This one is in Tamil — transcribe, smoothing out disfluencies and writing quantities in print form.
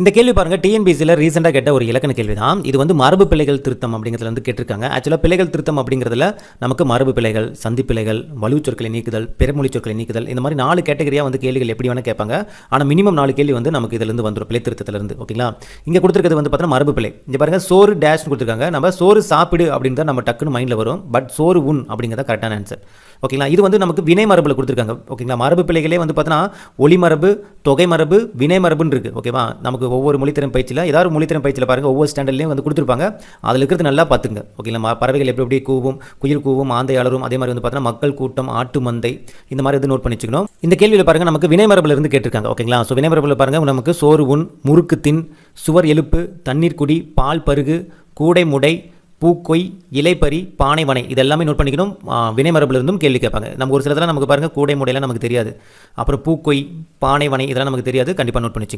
இந்த கேள்வி பாருங்கள், டிஎன்பிசியில் ரீசெண்டாக கேட்ட ஒரு இலக்கண கேள்வி தான். இது வந்து மரபு பிழைகள் திருத்தம் அப்படிங்கிறதுல வந்து கேட்டிருக்காங்க. ஆக்சுவலாக பிழைகள் திருத்தம் அப்படிங்கிறதுல நமக்கு மரபு பிழைகள், சந்தி பிழைகள், வலு சொற்களை நீக்குதல், பிறமொழி சொற்களை நீக்குதல், இந்த மாதிரி 4 கேட்டகரியாக வந்து கேள்விகள் எப்படி வேணால் கேட்பாங்க. ஆனால் மினிமம் 4 கேள்வி வந்து நமக்கு இதிலிருந்து வந்துடும், பிழை திருத்தத்திலிருந்து. ஓகேங்களா? இங்கே கொடுத்துருக்கிறது வந்து பார்த்தீங்கன்னா மரபு பிழை. இங்கே பாருங்கள், சோறு டேஷ்னு கொடுத்துருக்காங்க. நம்ம சோறு சாப்பிடு அப்படின்னு தான் நம்ம டக்குன்னு மைண்டில் வரும். பட் சோறு உண் அப்படிங்கிறத கரெக்டான ஆன்சர். ஓகேங்களா? இது வந்து நமக்கு வினை மரபில் கொடுத்துருக்காங்க. ஓகேங்களா? மரபு பிழைகளே வந்து பார்த்தீங்கன்னா ஒளி மரபு, தொகை மரபு, வினை மரபுன்னு இருக்குது. ஓகேவா? நமக்கு ஒவ்வொரு மொழித்திறன் பயிற்சியில் ஏதாவது மொழித்திறன் பயிற்சியில் பாருங்கள், ஒவ்வொரு ஸ்டாண்டர்ட்லேயும் வந்து கொடுத்துருப்பாங்க. அதில் இருக்கிறது நல்லா பார்த்துங்க. ஓகேங்களா? பறவைகள் எப்படி கூவும், குயில் கூவும், ஆந்தை அலரும். அதே மாதிரி வந்து பார்த்தீங்கன்னா மக்கள் கூட்டம், ஆட்டு மந்தை, இந்த மாதிரி வந்து நோட் பண்ணி வச்சுக்கணும். இந்த கேள்வியில் பாருங்கள், நமக்கு வினை மரபில் இருந்து கேட்டிருக்காங்க. ஓகேங்களா? ஸோ வினை மரபில் பாருங்கள், நமக்கு சோறு உண், முறுக்கு தின், சுவர் எழுப்பு, தண்ணீர் குடி, பால் பருகு, கூடை முடை, பூக்கொய், இலைப்பறி, பானை வனை, இதெல்லாமே நோட் பண்ணிக்கணும். வினை மரபில் இருந்தும் கேள்வி கேட்பாங்க. நம்ம ஒரு சிலதெல்லாம் நமக்கு பாருங்கள், கூடை முடையெல்லாம் நமக்கு தெரியாது. அப்புறம் பூக்கொய், பானை வனை, இதெல்லாம் நமக்கு தெரியாது. கண்டிப்பாக நோட் பண்ணி வச்சுக்கோங்க.